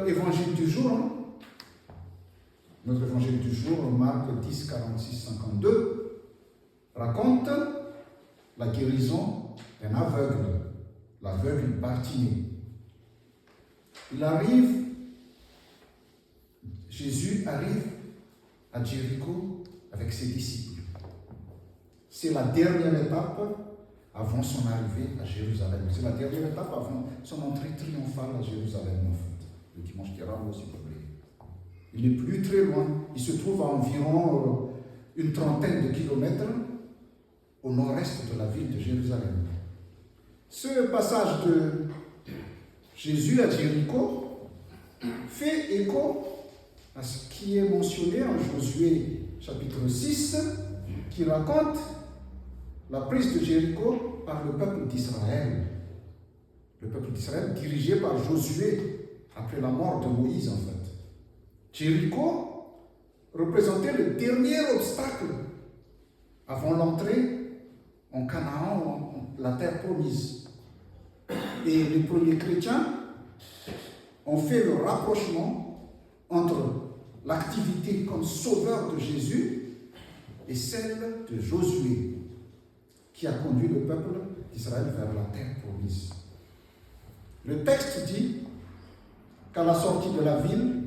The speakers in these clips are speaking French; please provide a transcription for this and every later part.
Évangile du jour, notre évangile du jour, Marc 10, 46, 52, raconte la guérison d'un aveugle, l'aveugle Bartimée. Jésus arrive à Jéricho avec ses disciples. C'est la dernière étape avant son arrivée à Jérusalem. C'est la dernière étape avant son entrée triomphale à Jérusalem, en fait. Le dimanche qui rame aussi pour lui. Il n'est plus très loin. Il se trouve à environ une trentaine de kilomètres au nord-est de la ville de Jérusalem. Ce passage de Jésus à Jéricho fait écho à ce qui est mentionné en Josué chapitre 6, qui raconte la prise de Jéricho par le peuple d'Israël. Le peuple d'Israël dirigé par Josué après la mort de Moïse, en fait. Jéricho représentait le dernier obstacle avant l'entrée en Canaan, la terre promise. Et les premiers chrétiens ont fait le rapprochement entre l'activité comme sauveur de Jésus et celle de Josué, qui a conduit le peuple d'Israël vers la terre promise. Le texte dit qu'à la sortie de la ville,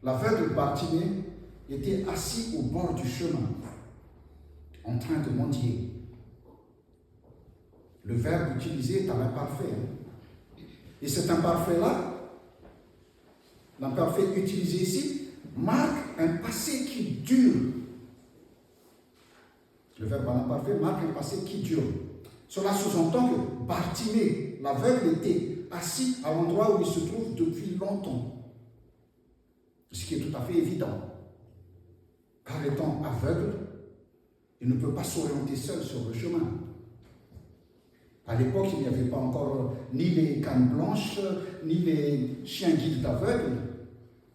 l'aveugle Bartimée était assis au bord du chemin, en train de mendier. Le verbe utilisé est un imparfait. Et cet imparfait-là, l'imparfait utilisé ici, marque un passé qui dure. Le verbe à l'imparfait marque un passé qui dure. Cela sous-entend que Bartimée, l'aveugle, était assis à l'endroit où il se trouve depuis longtemps. Ce qui est tout à fait évident. Car étant aveugle, il ne peut pas s'orienter seul sur le chemin. À l'époque, il n'y avait pas encore ni les cannes blanches, ni les chiens guides d'aveugles,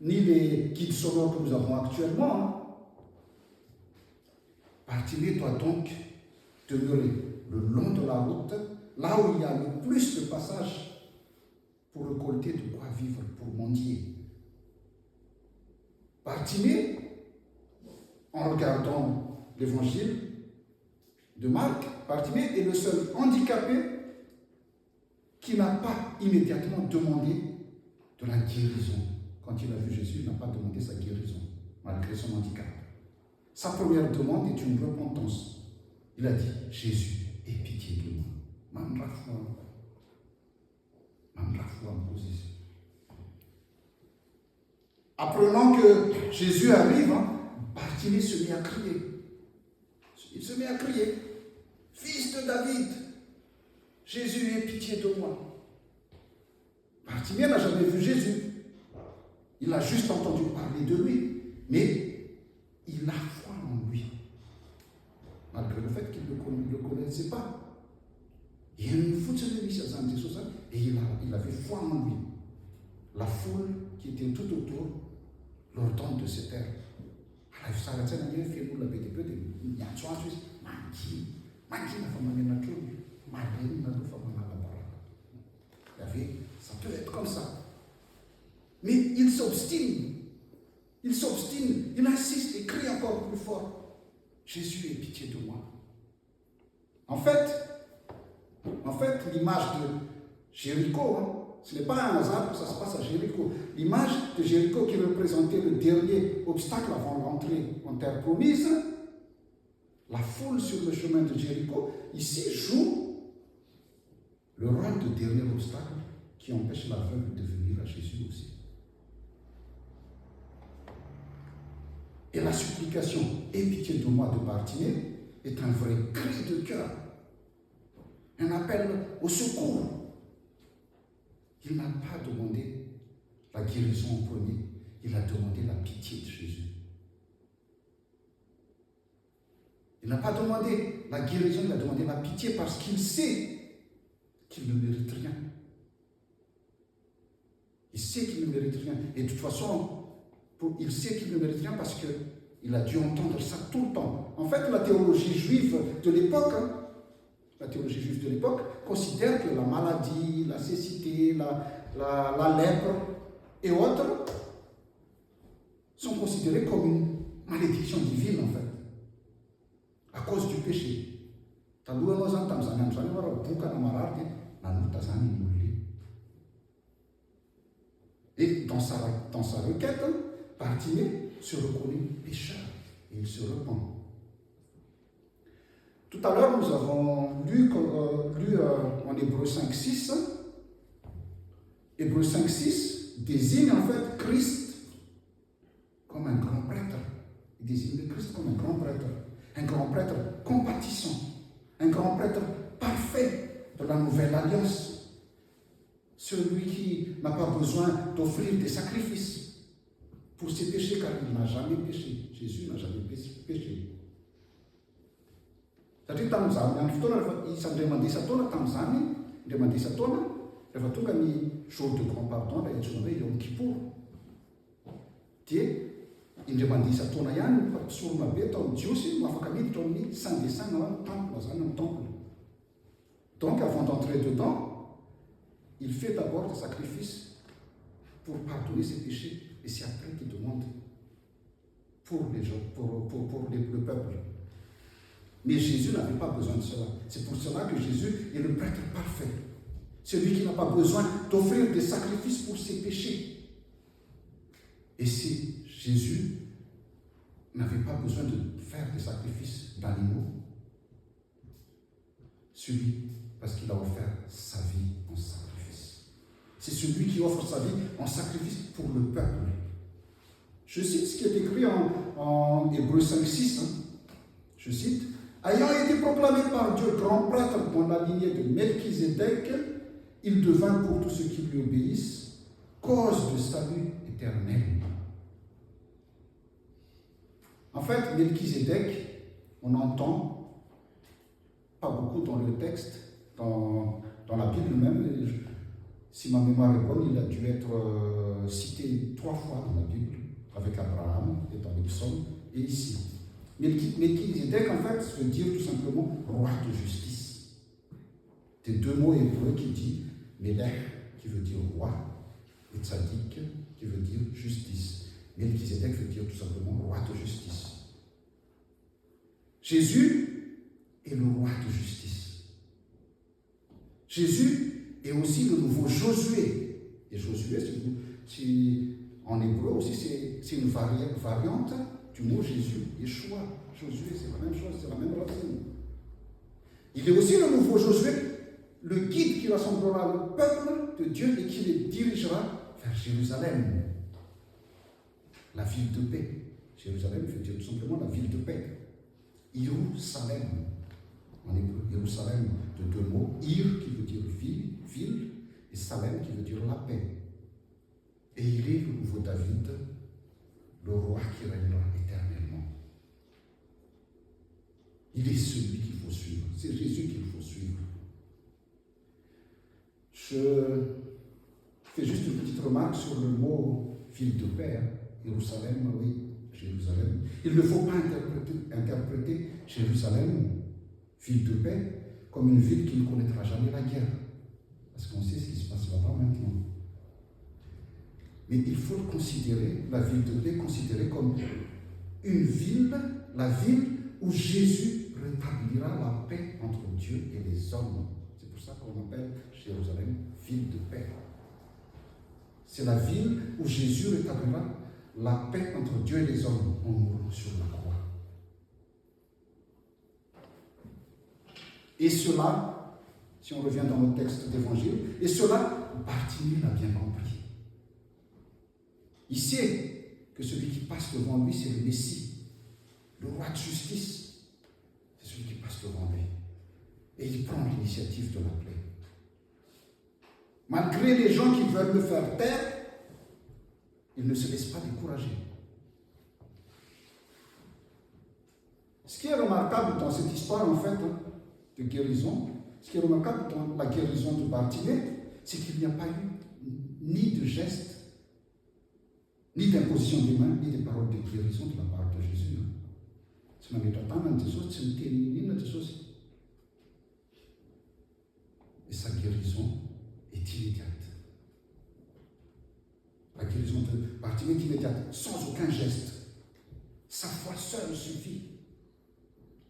ni les guides sonores que nous avons actuellement. Bartimée doit donc demeurer le long de la route, là où il y a le plus de passages pour récolter de quoi vivre, pour mendier. Bartimée, en regardant l'évangile de Marc, Bartimée est le seul handicapé qui n'a pas immédiatement demandé de la guérison. Quand il a vu Jésus, il n'a pas demandé sa guérison, malgré son handicap. Sa première demande est une repentance. Il a dit, Jésus, aie pitié de moi. Apprenant que Jésus arrive, Bartimée se met à crier. Il se met à crier. Fils de David, Jésus, aie pitié de moi. Bartimée n'a jamais vu Jésus. Il a juste entendu parler de lui. Mais il a foi en lui. Malgré le fait qu'il ne le connaissait pas. Il y a une foule et il avait foi en lui. La foule qui était tout autour l'ordonne de se taire. Ça peut être comme ça. Mais il s'obstine. Il insiste et crie encore plus fort. Jésus, aie pitié de moi. En fait, l'image de Jéricho, ce n'est pas un hasard que ça se passe à Jéricho. L'image de Jéricho qui représentait le dernier obstacle avant l'entrée en terre promise, la foule sur le chemin de Jéricho, ici joue le rôle de dernier obstacle qui empêche l'aveugle de venir à Jésus aussi. Et la supplication « Aie pitié de moi » de Bartimée est un vrai cri de cœur, un appel au secours. Il n'a pas demandé la guérison en premier, il a demandé la pitié de Jésus. Il n'a pas demandé la guérison, il a demandé la pitié parce qu'il sait qu'il ne mérite rien. Il sait qu'il ne mérite rien. Et de toute façon, il sait qu'il ne mérite rien parce qu'il a dû entendre ça tout le temps. En fait, la théologie juive de l'époque, considère que la maladie, la cécité, la lèpre et autres sont considérés comme une malédiction divine en fait, à cause du péché. Et dans sa requête, Bartimée se reconnaît pécheur et il se repent. Tout à l'heure, nous avons lu en Hébreux 5.6. Hébreux 5.6 désigne en fait Christ comme un grand prêtre. Il désigne Christ comme un grand prêtre compatissant, un grand prêtre parfait de la nouvelle alliance. Celui qui n'a pas besoin d'offrir des sacrifices pour ses péchés, car il n'a jamais péché. Jésus n'a jamais péché. Satria tamin'izany andro fotoana rehefa isan'indray mandeha isa-taona tamin'izany, indray mandeha isa-taona, rehefa tonga ny jour de grand pardon, ilay antsoina hoe Yom Kippour. Dia indray mandeha isa-taona ihany sorona be tao amin'ny jiosy no afaka miditra ao amin'ny Saint-Dessin na temple zany amin'ny temple. Donc avant d'entrer dedans, il fait d'abord des sacrifices pour pardonner ses péchés, et c'est après qu'il demande pour les gens, pour le peuple. Mais Jésus n'avait pas besoin de cela. C'est pour cela que Jésus est le prêtre parfait. Celui qui n'a pas besoin d'offrir des sacrifices pour ses péchés. Et si Jésus n'avait pas besoin de faire des sacrifices d'animaux, parce qu'il a offert sa vie en sacrifice. C'est celui qui offre sa vie en sacrifice pour le peuple. Je cite ce qui est écrit en Hébreux 5.6. Je cite: ayant été proclamé par Dieu grand prêtre dans la lignée de Melchizedek, il devint pour tous ceux qui lui obéissent cause de salut éternel. En fait, Melchizedek, on n'entend pas beaucoup dans le texte, dans la Bible même. Si ma mémoire est bonne, il a dû être cité 3 fois dans la Bible, avec Abraham et dans les psaumes, et ici. Melchizedek, en fait, veut dire tout simplement roi de justice. C'est 2 mots hébreux qui disent Melech, qui veut dire roi, et Tzadik, qui veut dire justice. Melchizedek veut dire tout simplement roi de justice. Jésus est le roi de justice. Jésus est aussi le nouveau Josué. Et Josué, en hébreu aussi, c'est une variante du mot Jésus, Yeshua. Josué, c'est la même chose, c'est la même racine. Il est aussi le nouveau Josué, le guide qui rassemblera le peuple de Dieu et qui les dirigera vers Jérusalem, la ville de paix. Jérusalem veut dire tout simplement la ville de paix. Jérusalem, en hébreu, Jérusalem de 2 mots, Ir qui veut dire ville, et Salem qui veut dire la paix. Et il est le nouveau David, le roi qui régnera éternellement. Il est celui qu'il faut suivre. C'est Jésus qu'il faut suivre. Je fais juste une petite remarque sur le mot ville de paix. Jérusalem, oui, Jérusalem. Il ne faut pas interpréter Jérusalem, ville de paix, comme une ville qui ne connaîtra jamais la guerre. Parce qu'on sait ce qui se passe là-bas maintenant. Mais il faut considérer la ville de paix considérée comme une ville, la ville où Jésus rétablira la paix entre Dieu et les hommes. C'est pour ça qu'on appelle Jérusalem ville de paix. C'est la ville où Jésus rétablira la paix entre Dieu et les hommes en mourant sur la croix. Et cela, si on revient dans le texte d'évangile, et cela, Bartimée l'a bien compris. Il sait que celui qui passe devant lui, c'est le Messie, le roi de justice. C'est celui qui passe devant lui. Et il prend l'initiative de l'appeler. Malgré les gens qui veulent le faire taire, il ne se laisse pas décourager. Ce qui est remarquable dans cette histoire, en fait, de guérison, ce qui est remarquable dans la guérison de Bartimée, c'est qu'il n'y a pas eu ni de geste, ni d'imposition des mains, ni de paroles de guérison de la part de Jésus. Et sa guérison est immédiate. La Bartimée immédiatement, sans aucun geste. Sa foi seule suffit.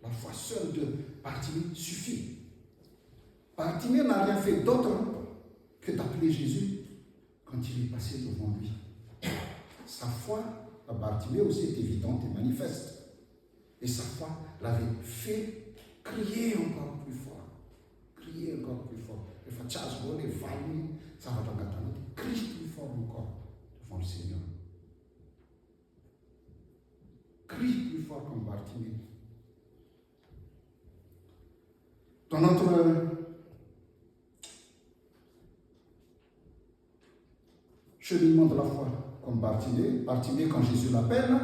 La foi seule de Bartimée suffit. Bartimée n'a rien fait d'autre que d'appeler Jésus quand il est passé devant lui. Sa foi à Bartimée aussi est évidente et manifeste. Et sa foi l'avait fait crier encore plus fort. Crier encore plus fort. Le fachasgo, les familles, ça va dans la crie plus fort encore devant le Seigneur. Crie plus fort comme Bartimée. Dans notre cheminement de la foi, comme Bartimée, quand Jésus l'appelle,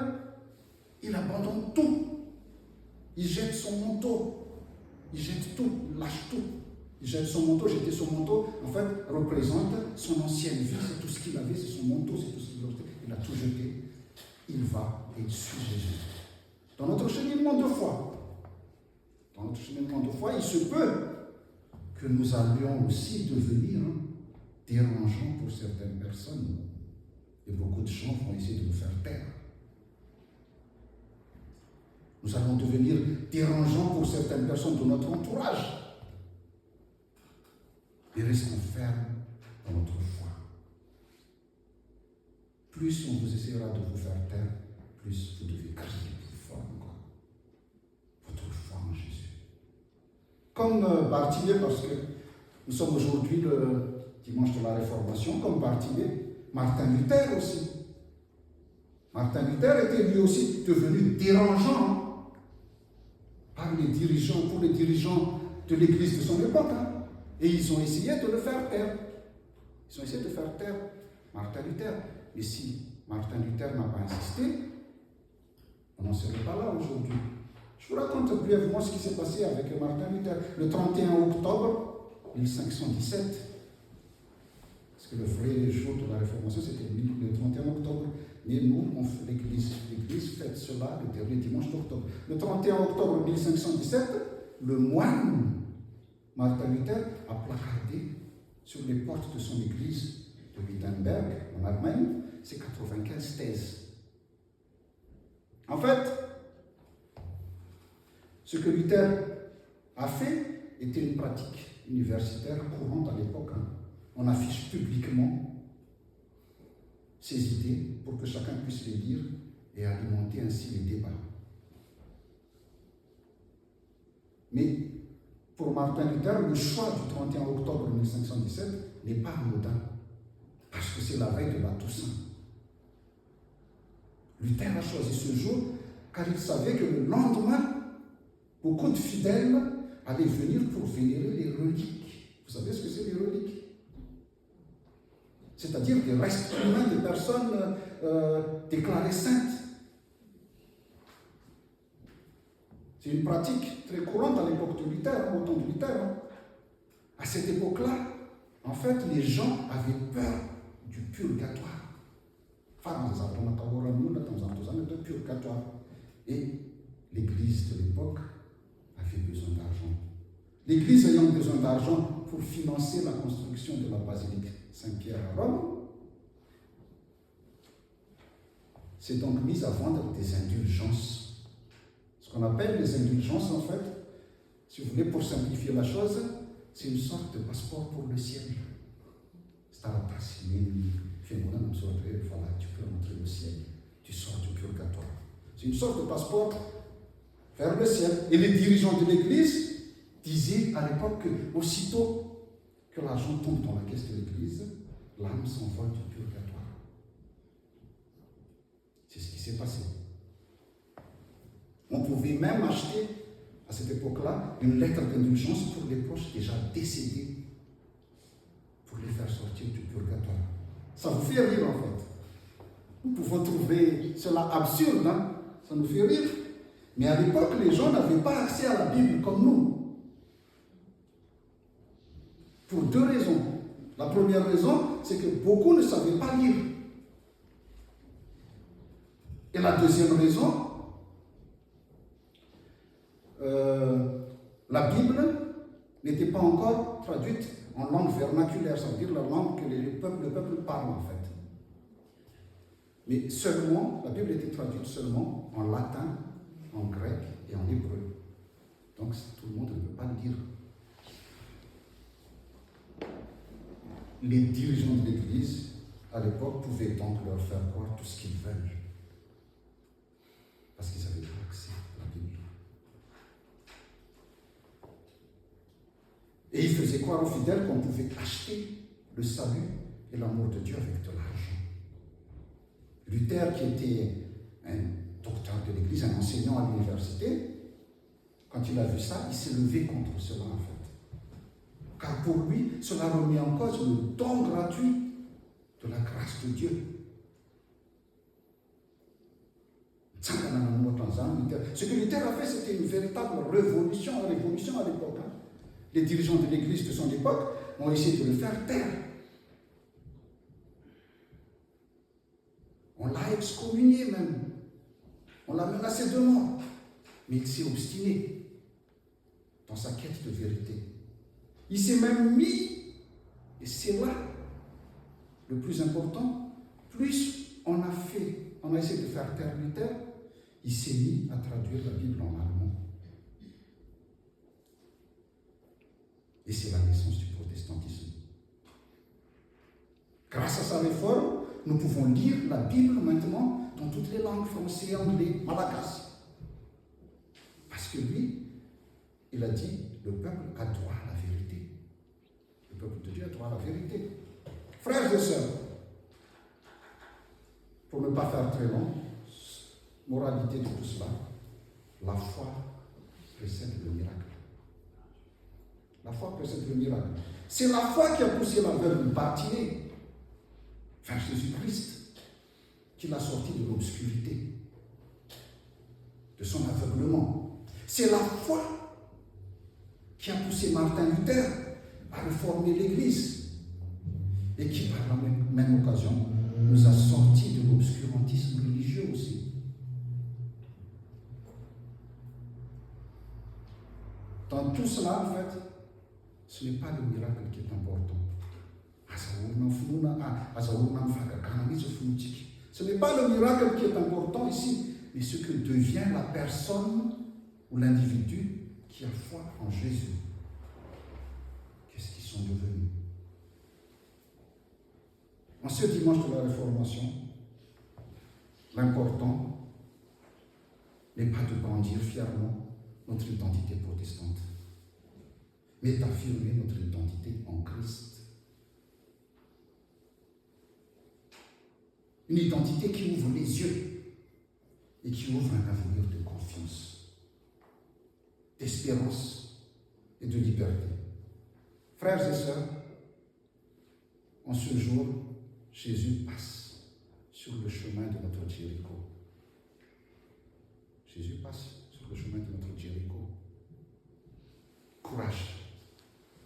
il abandonne tout. Il jette son manteau. Il jette tout, il lâche tout. Il jette son manteau, jeter son manteau, en fait, représente son ancienne vie. C'est tout ce qu'il avait, c'est son manteau, c'est tout ce qu'il avait. Il a tout jeté. Il va et il suit Jésus. Dans notre cheminement de foi, il se peut que nous allions aussi devenir dérangeants pour certaines personnes. Et beaucoup de gens vont essayer de nous faire taire. Nous allons devenir dérangeants pour certaines personnes de notre entourage. Et restons fermes dans notre foi. Plus on vous essaiera de vous faire taire, plus vous devez crier plus fort encore votre foi en Jésus. Comme Bartimée, parce que nous sommes aujourd'hui le dimanche de la Réformation, comme Bartimée, Martin Luther aussi. Martin Luther était lui aussi devenu dérangeant par les dirigeants, pour les dirigeants de l'Église de son époque. Et ils ont essayé de le faire taire. Ils ont essayé de faire taire Martin Luther. Mais si Martin Luther n'a pas insisté, on n'en serait pas là aujourd'hui. Je vous raconte brièvement ce qui s'est passé avec Martin Luther. Le 31 octobre 1517, parce que le vrai jour de la Réformation, c'était le 31 octobre. Mais nous, l'Église fête cela le dernier dimanche d'octobre. Le 31 octobre 1517, le moine Martin Luther a placardé sur les portes de son église de Wittenberg, en Allemagne, ses 95 thèses. En fait, ce que Luther a fait était une pratique universitaire courante à l'époque. On affiche publiquement ses idées pour que chacun puisse les lire et alimenter ainsi les débats. Mais pour Martin Luther, le choix du 31 octobre 1517 n'est pas anodin, parce que c'est la veille de la Toussaint. Luther a choisi ce jour car il savait que le lendemain, beaucoup de fidèles allaient venir pour vénérer les reliques. Vous savez ce que c'est les reliques? C'est-à-dire des restes humains de personnes déclarées saintes. C'est une pratique très courante à l'époque de Luther, au temps de Luther. À cette époque-là, en fait, les gens avaient peur du purgatoire. De purgatoire. Et l'Église de l'époque avait besoin d'argent. L'Église ayant besoin d'argent pour financer la construction de la basilique Saint-Pierre à Rome, s'est donc mise à vendre des indulgences. Ce qu'on appelle les indulgences, en fait, si vous voulez, pour simplifier la chose, c'est une sorte de passeport pour le ciel. Voilà, tu peux rentrer au ciel, tu sors du purgatoire. C'est une sorte de passeport vers le ciel. Et les dirigeants de l'Église disaient à l'époque que aussitôt que l'argent tombe dans la caisse de l'Église, l'âme s'envole du purgatoire. C'est ce qui s'est passé. On pouvait même acheter, à cette époque-là, une lettre d'indulgence pour les proches déjà décédés, pour les faire sortir du purgatoire. Ça vous fait rire, en fait. Nous pouvons trouver cela absurde, hein? Ça nous fait rire. Mais à l'époque, les gens n'avaient pas accès à la Bible comme nous. Pour deux raisons. La première raison, c'est que beaucoup ne savaient pas lire. Et la deuxième raison, la Bible n'était pas encore traduite en langue vernaculaire, ça veut dire la langue que le peuple parle en fait. Mais seulement, la Bible était traduite seulement en latin, en grec et en hébreu. Donc tout le monde ne peut pas le lire. Les dirigeants de l'Église, à l'époque, pouvaient donc leur faire croire tout ce qu'ils veulent. Parce qu'ils avaient pas accès à la Bible. Et ils faisaient croire aux fidèles qu'on pouvait acheter le salut et l'amour de Dieu avec de l'argent. Luther, qui était un docteur de l'Église, un enseignant à l'université, quand il a vu ça, il s'est levé contre cela en fait. Car pour lui, cela remet en cause le don gratuit de la grâce de Dieu. Ce que Luther a fait, c'était une véritable révolution à l'époque. Les dirigeants de l'Église de son époque ont essayé de le faire taire. On l'a excommunié même. On l'a menacé de mort. Mais il s'est obstiné dans sa quête de vérité. Il s'est même mis, et c'est là le plus important, plus on a essayé de faire taire Luther, il s'est mis à traduire la Bible en allemand. Et c'est la naissance du protestantisme. Grâce à sa réforme, nous pouvons lire la Bible maintenant dans toutes les langues, français, anglais, malagasy. Parce que lui, il a dit, le peuple a droit à la vérité. Le peuple de Dieu a droit à la vérité. Frères et sœurs, pour ne pas faire très long, moralité de tout cela, la foi précède le miracle. La foi précède le miracle. C'est la foi qui a poussé l'aveugle Bartimée vers Jésus-Christ, qui l'a sorti de l'obscurité, de son aveuglement. C'est la foi qui a poussé Martin Luther à réformer l'Église et qui, par la même occasion, nous a sortis de l'obscurantisme religieux aussi. Dans tout cela, en fait, ce n'est pas le miracle qui est important. Ce n'est pas le miracle qui est important ici, mais ce que devient la personne ou l'individu qui a foi en Jésus. Qu'est-ce qu'ils sont devenus? En ce dimanche de la Réformation, l'important n'est pas de brandir fièrement notre identité protestante, mais d'affirmer notre identité en Christ. Une identité qui ouvre les yeux et qui ouvre un avenir de confiance, d'espérance et de liberté. Frères et sœurs, en ce jour, Jésus passe sur le chemin de notre Jéricho. Jésus passe sur le chemin de notre Jéricho. Courage,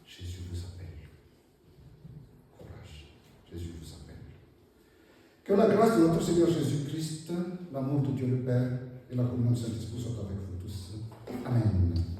Jésus vous appelle. Courage, Jésus vous appelle. Que la grâce de notre Seigneur Jésus-Christ, l'amour de Dieu le Père et la communion du Saint-Esprit soient avec vous tous. Amen.